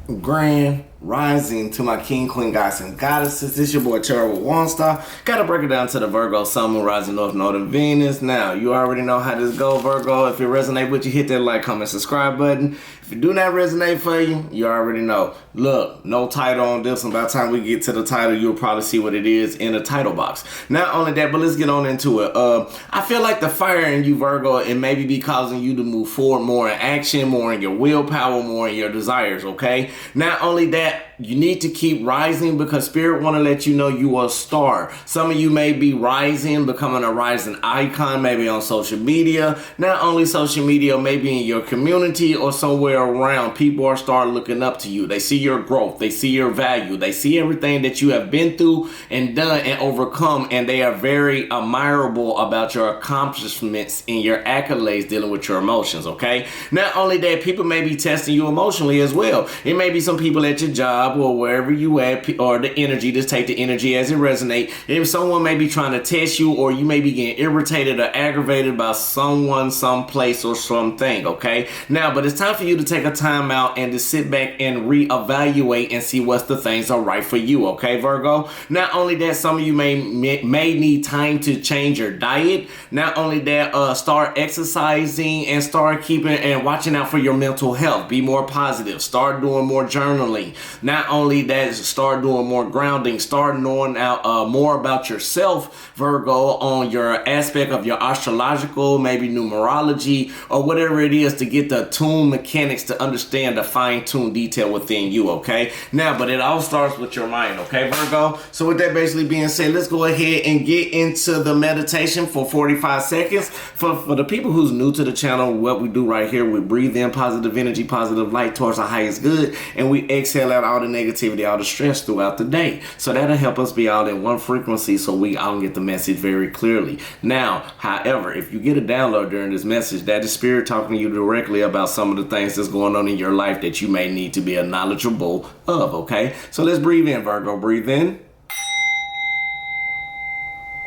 Grand rising to my king, queen, gods, and goddesses. This your boy Terrible Waunstar. Gotta break it down to the Virgo, Sun, Moon, Rising, North Node, and Venus. Now, you already know how this go, Virgo. If it resonate with you, hit that like, comment, subscribe button. If it do not resonate for you, you already know. Look, no title on this, and by the time we get to the title, you'll probably see what it is in the title box. Not only that, but let's get on into it. I feel like the fire in you, Virgo, it may be causing you to move forward more in action, more in your willpower, more in your desires, okay? Not only that, you need to keep rising because Spirit want to let you know you are a star. Some of you may be rising, becoming a rising icon, maybe on social media. Not only social media, maybe in your community or somewhere around. People are starting looking up to you. They see your growth. They see your value. They see everything that you have been through and done and overcome, and they are very admirable about your accomplishments and your accolades dealing with your emotions, okay? Not only that, people may be testing you emotionally as well. It may be some people at your job or wherever you at, or the energy, just take the energy as it resonates. If someone may be trying to test you, or you may be getting irritated or aggravated by someone, someplace, or something, okay? Now, but it's time for you to take a time out and to sit back and reevaluate and see what's the things are right for you, okay, Virgo? Not only that, some of you may need time to change your diet. Not only that, start exercising and start keeping and watching out for your mental health. Be more positive. Start doing more journaling. Not only that, start doing more grounding. Start knowing out more about yourself, Virgo, on your aspect of your astrological, maybe numerology, or whatever it is, to get the tune mechanics to understand the fine-tuned detail within you, okay? Now, but it all starts with your mind, okay, Virgo? So with that basically being said, let's go ahead and get into the meditation for 45 seconds. For the people who's new to the channel, what we do right here, we breathe in positive energy, positive light towards the highest good, and we exhale out all the negativity, all the stress throughout the day. So that'll help us be all in one frequency so we all get the message very clearly. Now, however, if you get a download during this message, that is Spirit talking to you directly about some of the things that's going on in your life that you may need to be knowledgeable of, okay? So let's breathe in, Virgo. Breathe in.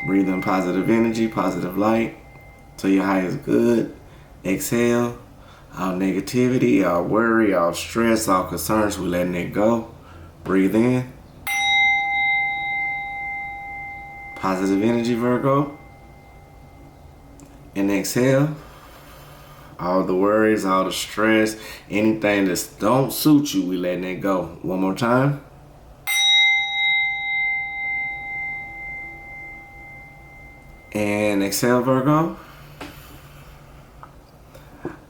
Breathe in positive energy, positive light to your highest good. Exhale. All negativity, all worry, all stress, all concerns, we letting it go. Breathe in. Positive energy, Virgo. And exhale. All the worries, all the stress, anything that don't suit you, we letting it go. One more time. And exhale, Virgo.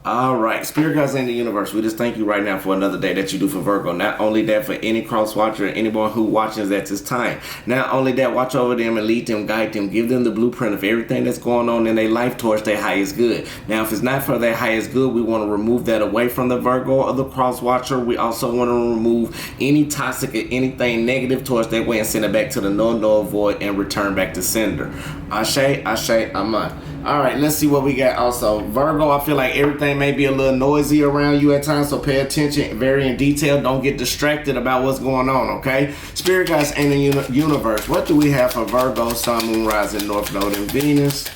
All right, Spirit guides in the universe, we just thank you right now for another day that you do for Virgo. Not only that, for any cross watcher, anyone who watches at this time. Not only that, watch over them and lead them, guide them, give them the blueprint of everything that's going on in their life towards their highest good. Now, if it's not for their highest good, we want to remove that away from the Virgo or the cross watcher. We also want to remove any toxic or anything negative towards their way and send it back to the null void and return back to sender. Ashe, Ashe, Aman. All right, let's see what we got also. Virgo, I feel like everything may be a little noisy around you at times, so pay attention, very in detail. Don't get distracted about what's going on, okay? Spirit guides in the universe. What do we have for Virgo, Sun, Moon, Rising, North Node, and Venus?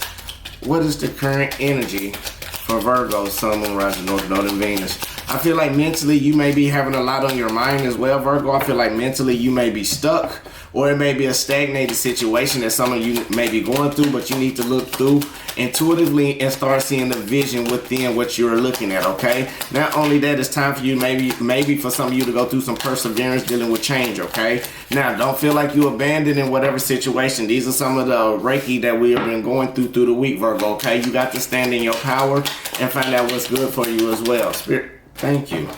What is the current energy for Virgo, Sun, Moon, Rising, North Node, and Venus? I feel like mentally you may be having a lot on your mind as well, Virgo. I feel like mentally you may be stuck, or it may be a stagnated situation that some of you may be going through, but you need to look through intuitively and start seeing the vision within what you're looking at, okay? Not only that, it's time for you, maybe for some of you to go through some perseverance dealing with change, okay? Now, don't feel like you abandoned in whatever situation. These are some of the Reiki that we have been going through the week, Virgo, okay? You got to stand in your power and find out what's good for you as well. Spirit, thank you.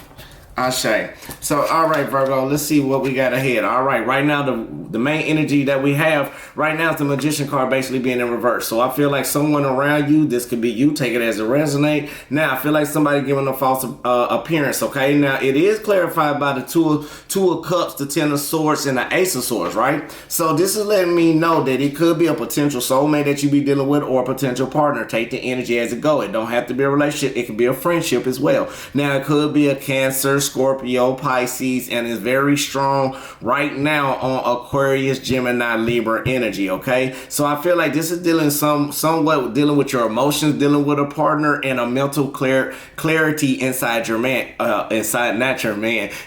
Ashe. So, all right, Virgo, let's see what we got ahead. All right, right now, the main energy that we have right now is the Magician card basically being in reverse. So I feel like someone around you, this could be you, take it as it resonate. Now, I feel like somebody giving a false appearance, okay? Now, it is clarified by the two of Cups, the Ten of Swords, and the Ace of Swords, right? So this is letting me know that it could be a potential soulmate that you be dealing with or a potential partner. Take the energy as it go. It don't have to be a relationship. It could be a friendship as well. Now, it could be a Cancer, Scorpio, Pisces, and is very strong right now on Aquarius, Gemini, Libra energy, okay? So I feel like this is dealing somewhat dealing with your emotions, dealing with a partner, and a mental clarity inside your man,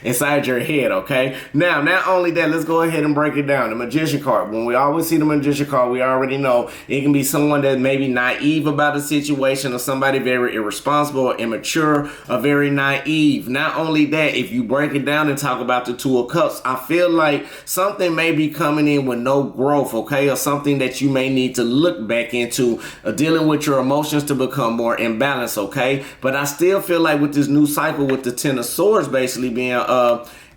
inside your head, okay? Now, not only that, let's go ahead and break it down. The Magician card. When we always see the Magician card, we already know it can be someone that may be naive about a situation, or somebody very irresponsible or immature or very naive. Not only that, if you break it down and talk about the Two of Cups, I feel like something may be coming in with no growth, okay? Or something that you may need to look back into, dealing with your emotions to become more in balance, okay? But I still feel like with this new cycle with the Ten of Swords basically being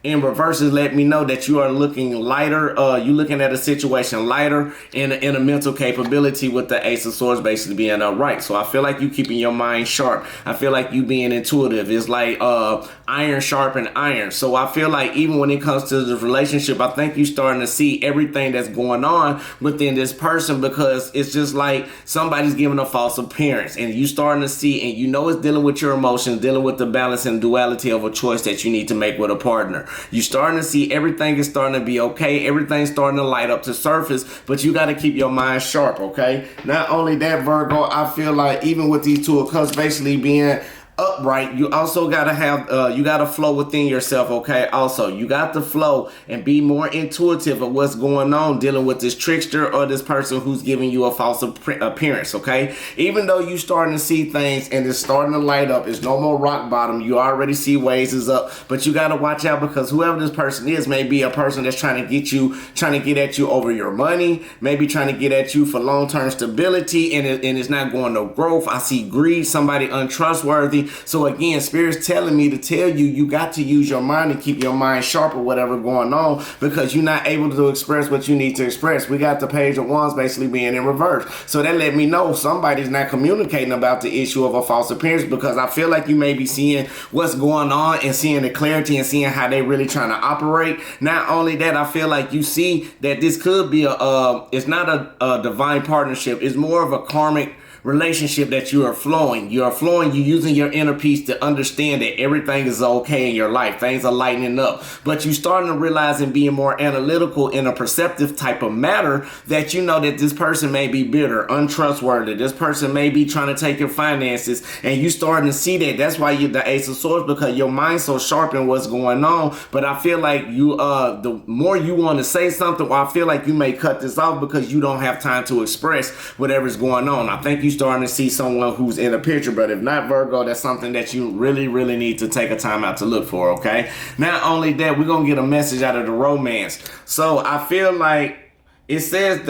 in reverses, let me know that you are looking lighter. You looking at a situation lighter in a mental capability with the Ace of Swords basically being upright. So I feel like you keeping your mind sharp. I feel like you being intuitive. It's like iron sharpen iron. So I feel like even when it comes to the relationship, I think you starting to see everything that's going on within this person, because it's just like somebody's giving a false appearance, and you starting to see, and you know it's dealing with your emotions, dealing with the balance and duality of a choice that you need to make with a partner. You're starting to see everything is starting to be okay. Everything's starting to light up to surface, but you got to keep your mind sharp, okay? Not only that, Virgo, I feel like even with these Two of Cups basically being upright, you also gotta have you gotta flow within yourself, okay? Also, you got to flow and be more intuitive of what's going on, dealing with this trickster or this person who's giving you a false appearance, okay? Even though you starting to see things and it's starting to light up, it's no more rock bottom, you already see waves is up, but you gotta watch out, because whoever this person is may be a person that's trying to get at you over your money, maybe trying to get at you for long-term stability, and it's not going no growth. I see greed, somebody untrustworthy. So again, Spirit's telling me to tell you, you got to use your mind and keep your mind sharp or whatever going on, because you're not able to express what you need to express. We got the Page of Wands basically being in reverse. So that let me know somebody's not communicating about the issue of a false appearance, because I feel like you may be seeing what's going on and seeing the clarity and seeing how they really trying to operate. Not only that, I feel like you see that this could be it's not a divine partnership. It's more of a karmic relationship that you are flowing. You're using your inner peace to understand that everything is okay in your life. Things are lightening up. But you're starting to realize and being more analytical in a perceptive type of matter that you know that this person may be bitter, untrustworthy. This person may be trying to take your finances, and you starting to see that. That's why you're the Ace of Swords, because your mind's so sharp in what's going on. But I feel like you, the more you want to say something, or I feel like you may cut this off because you don't have time to express whatever's going on. I think you starting to see someone who's in a picture, but if not, Virgo, that's something that you really need to take a time out to look for, okay? Not only that, we're gonna get a message out of the romance. So I feel like it says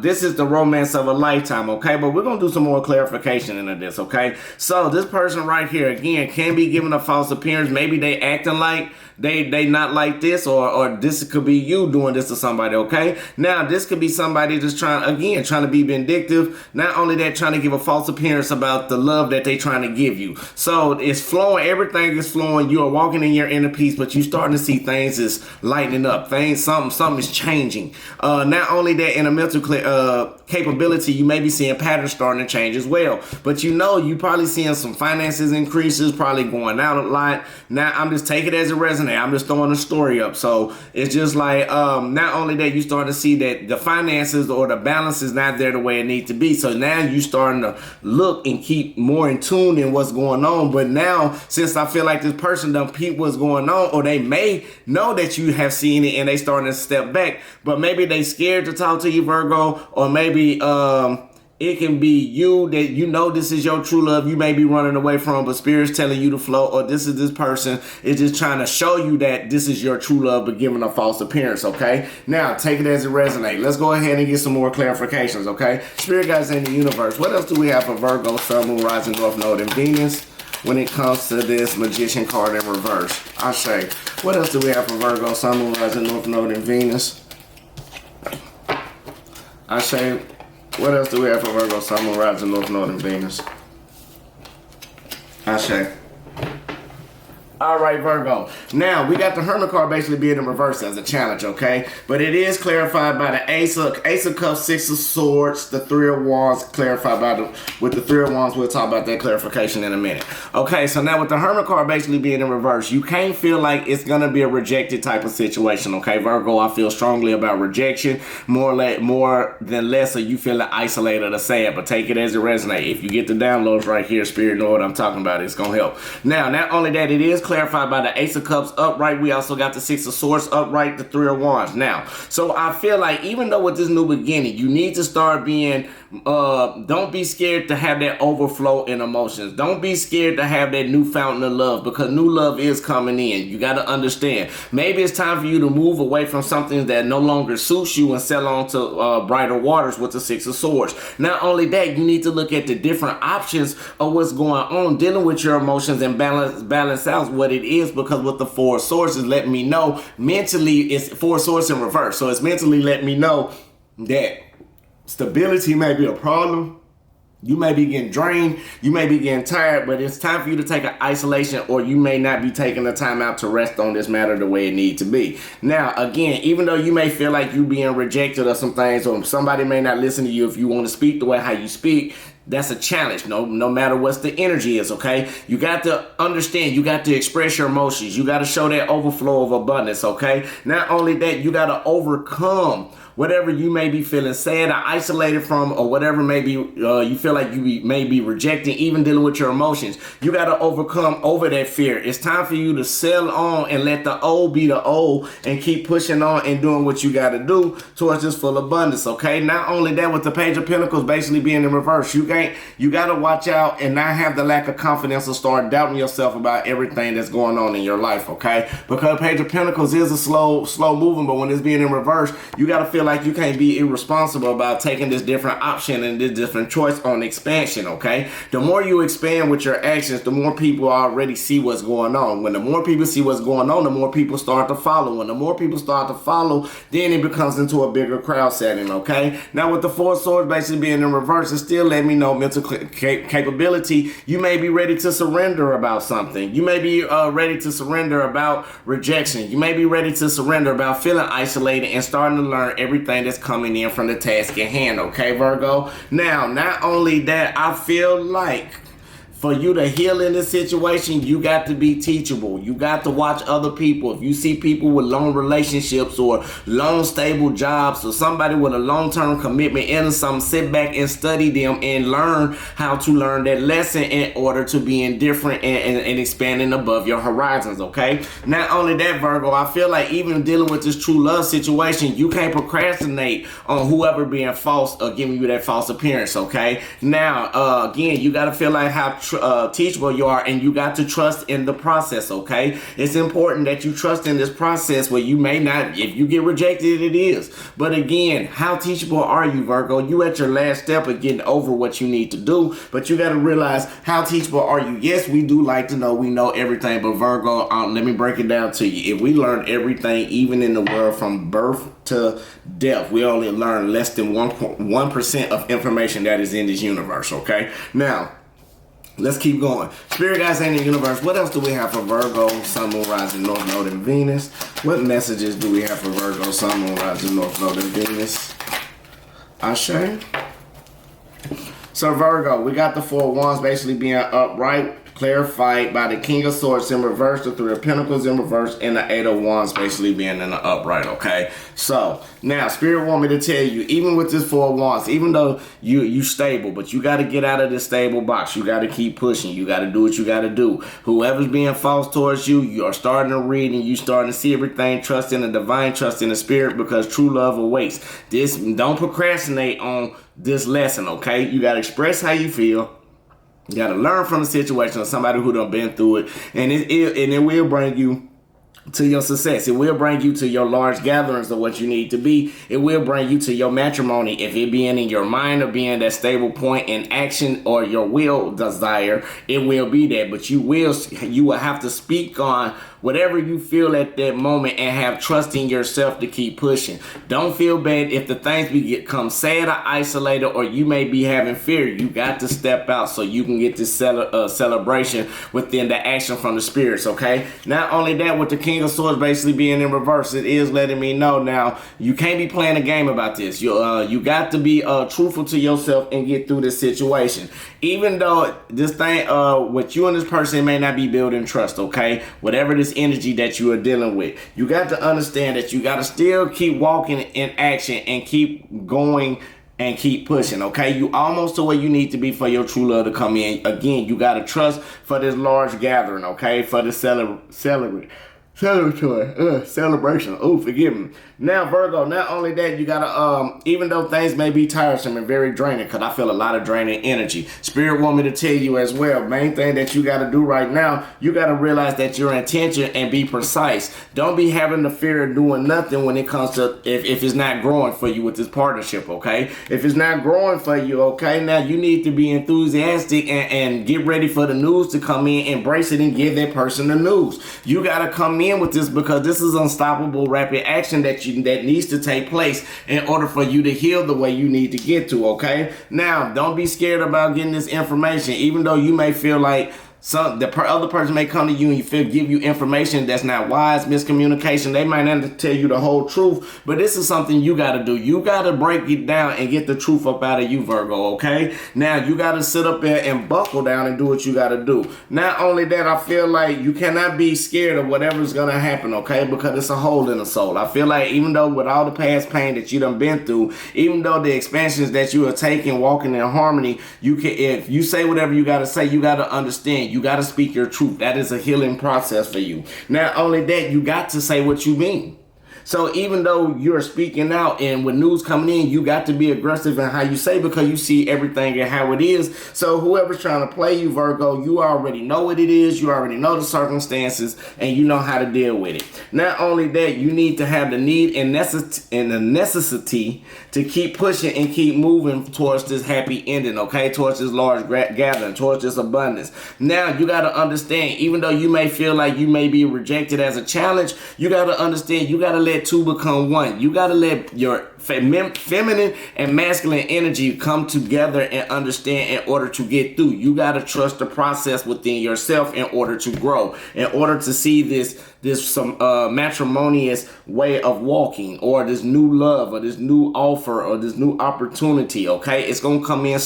this is the romance of a lifetime, okay? But we're gonna do some more clarification into this, okay? So this person right here, again, can be given a false appearance. Maybe they acting like they not like this, or this could be you doing this to somebody, okay? Now, this could be somebody just trying to be vindictive. Not only that, trying to give a false appearance about the love that they trying to give you. So it's flowing, everything is flowing. You are walking in your inner peace, but you starting to see things is lightening up. Something is changing. Not only that, in a mental capability, you may be seeing patterns starting to change as well. But you probably seeing some finances increases, probably going out a lot. Now, I'm just taking it as a resonance. I'm just throwing a story up. So it's just like, not only that, you start to see that the finances or the balance is not there the way it needs to be. So now you starting to look and keep more in tune in what's going on. But now, since I feel like this person done peep what's going on, or they may know that you have seen it and they starting to step back, but maybe they scared to talk to you, Virgo, or maybe it can be you that you know this is your true love you may be running away from, but Spirit's telling you to flow, or this person is just trying to show you that this is your true love but giving a false appearance, okay? Now, take it as it resonates. Let's go ahead and get some more clarifications, okay? Spirit guides in the universe. What else do we have for Virgo, Sun, Moon, Rising, North Node, and Venus when it comes to this Magician card in reverse? I say, what else do we have for Virgo, Sun, Moon, Rising, North Node, and Venus? I say, what else do we have for Virgo, Sun, Moon, Rising, North Node, and Venus? I say, All right, Virgo. Now, we got the Hermit card basically being in reverse as a challenge, okay? But it is clarified by the Ace of Cups, Six of Swords, the Three of Wands, clarified with the Three of Wands. We'll talk about that clarification in a minute. Okay, so now with the Hermit card basically being in reverse, you can't feel like it's going to be a rejected type of situation, okay? Virgo, I feel strongly about rejection, more than less, so you feel isolated or sad, but take it as it resonates. If you get the downloads right here, Spirit know what I'm talking about. It's going to help. Now, not only that, it is clarified by the Ace of Cups upright. We also got the Six of Swords upright, the Three of Wands. Now, so I feel like even though with this new beginning, you need to start being, don't be scared to have that overflow in emotions. Don't be scared to have that new fountain of love, because new love is coming in. You got to understand. Maybe it's time for you to move away from something that no longer suits you and sail on to brighter waters with the Six of Swords. Not only that, you need to look at the different options of what's going on, dealing with your emotions and balance out what it is, because with the Four of Swords is letting me know mentally, it's Four of Swords in reverse. So it's mentally letting me know that stability may be a problem. You may be getting drained, you may be getting tired, but it's time for you to take an isolation, or you may not be taking the time out to rest on this matter the way it needs to be. Now, again, even though you may feel like you being rejected or some things, or somebody may not listen to you if you want to speak the way how you speak, that's a challenge. No matter what the energy is, okay? You got to understand, you got to express your emotions. You got to show that overflow of abundance, okay? Not only that, you got to overcome whatever you may be feeling sad or isolated from, or whatever maybe you feel like you may be rejecting, even dealing with your emotions. You got to overcome over that fear. It's time for you to sail on and let the old be the old and keep pushing on and doing what you got to do towards this full abundance, okay? Not only that, with the Page of Pentacles basically being in reverse, you got to watch out and not have the lack of confidence or start doubting yourself about everything that's going on in your life, okay? Because Page of Pentacles is a slow moving, but when it's being in reverse, you got to feel like you can't be irresponsible about taking this different option and this different choice on expansion, okay? The more you expand with your actions, the more people already see what's going on. When the more people see what's going on, the more people start to follow. When the more people start to follow, then it becomes into a bigger crowd setting, okay? Now with the Four of Swords basically being in reverse, it still let me know mental capability. You may be ready to surrender about something. You may be ready to surrender about rejection. You may be ready to surrender about feeling isolated and starting to learn everything that's coming in from the task at hand, okay, Virgo? Now, not only that, I feel like for you to heal in this situation, you got to be teachable. You got to watch other people. If you see people with long relationships or long stable jobs, or somebody with a long-term commitment into something, sit back and study them and learn how to learn that lesson in order to be indifferent and expanding above your horizons, okay? Not only that, Virgo, I feel like even dealing with this true love situation, you can't procrastinate on whoever being false or giving you that false appearance, okay? Now, again, you got to feel like how teachable you are, and you got to trust in the process, okay? It's important that you trust in this process where you may not, if you get rejected, it is. But again, how teachable are you, Virgo? You at your last step of getting over what you need to do, but you got to realize how teachable are you. Yes, we do like to know we know everything, but Virgo, let me break it down to you. If we learn everything, even in the world from birth to death, we only learn less than 1% of information that is in this universe, okay? Now, let's keep going. Spirit guides in the universe. What else do we have for Virgo, Sun, Moon, Rising, North Node, and Venus? What messages do we have for Virgo, Sun, Moon, Rising, North Node, and Venus? Ashe. So Virgo, we got the Four of Wands basically being upright, clarified by the King of Swords in reverse, the Three of Pentacles in reverse, and the Eight of Wands basically being in the upright, okay? So, now, Spirit want me to tell you, even with this Four of Wands, even though you stable, but you got to get out of this stable box. You got to keep pushing. You got to do what you got to do. Whoever's being false towards you, you are starting to read and you starting to see everything. Trust in the divine, trust in the Spirit, because true love awaits. Don't procrastinate on this lesson, okay? You got to express how you feel. You got to learn from the situation of somebody who done been through it, and it will bring you to your success. It will bring you to your large gatherings of what you need to be. It will bring you to your matrimony, if it being in your mind or being that stable point in action or your will desire. It will be that, but you will have to speak on whatever you feel at that moment and have trust in yourself to keep pushing. Don't feel bad if the things become sad or isolated, or you may be having fear. You got to step out so you can get this celebration within the action from the spirits, okay? Not only that, with the King of Swords basically being in reverse, it is letting me know now you can't be playing a game about this. You got to be truthful to yourself and get through this situation. Even though this thing with you and this person may not be building trust, okay? Whatever this energy that you are dealing with, you got to understand that you got to still keep walking in action and keep going and keep pushing, okay? You almost to where you need to be for your true love to come in. Again, you got to trust for this large gathering, okay? For the celebration. Oh, forgive me. Now, Virgo, not only that, you gotta, even though things may be tiresome and very draining, because I feel a lot of draining energy, Spirit want me to tell you as well, main thing that you gotta do right now, you gotta realize that your intention and be precise. Don't be having the fear of doing nothing when it comes to, if it's not growing for you with this partnership, okay? If it's not growing for you, okay, now you need to be enthusiastic and get ready for the news to come in, embrace it, and give that person the news. You gotta come in with this, because this is unstoppable rapid action that needs to take place in order for you to heal the way you need to get to, okay? Now, don't be scared about getting this information, even though you may feel like the other person may come to you and give you information that's not wise, miscommunication. They might not tell you the whole truth, but this is something you got to do. You got to break it down and get the truth up out of you, Virgo, okay? Now, you got to sit up there and buckle down and do what you got to do. Not only that, I feel like you cannot be scared of whatever's going to happen, okay? Because it's a hole in the soul. I feel like even though with all the past pain that you done been through, even though the expansions that you are taking, walking in harmony, you can, if you say whatever you got to say, you got to understand. You got to speak your truth. That is a healing process for you. Not only that, you got to say what you mean. So even though you're speaking out and with news coming in, you got to be aggressive in how you say, because you see everything and how it is. So whoever's trying to play you, Virgo, you already know what it is. You already know the circumstances and you know how to deal with it. Not only that, you need to have the need and the necessity to keep pushing and keep moving towards this happy ending, okay? Towards this large gathering, towards this abundance. Now, you got to understand, even though you may feel like you may be rejected as a challenge, you got to understand, you got to let two become one. You got to let your feminine and masculine energy come together and understand in order to get through. You got to trust the process within yourself in order to grow, in order to see this matrimonious way of walking, or this new love, or this new offer, or this new opportunity, okay? It's going to come in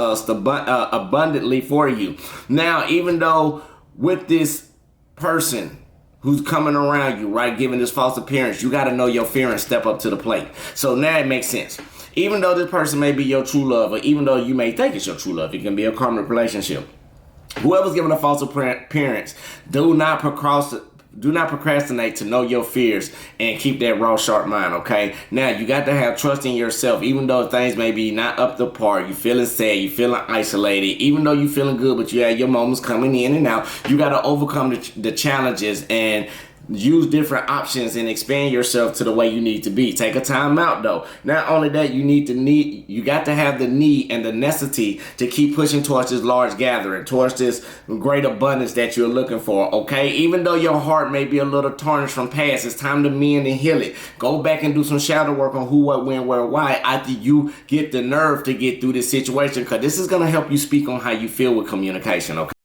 abundantly for you. Now, even though with this person who's coming around you, right, giving this false appearance, you got to know your fear and step up to the plate. So now it makes sense. Even though this person may be your true love, or even though you may think it's your true love, it can be a karmic relationship. Whoever's giving a false appearance, do not procrastinate to know your fears and keep that raw, sharp mind, okay? Now, you got to have trust in yourself, even though things may be not up to par. You feeling sad, you feeling isolated, even though you feeling good, but you have your moments coming in and out. You got to overcome the challenges and use different options and expand yourself to the way you need to be. Take a time out though. Not only that, you got to have the need and the necessity to keep pushing towards this large gathering, towards this great abundance that you're looking for, okay? Even though your heart may be a little tarnished from past, it's time to mend and heal it. Go back and do some shadow work on who, what, when, where, why after you get the nerve to get through this situation, because this is going to help you speak on how you feel with communication, okay?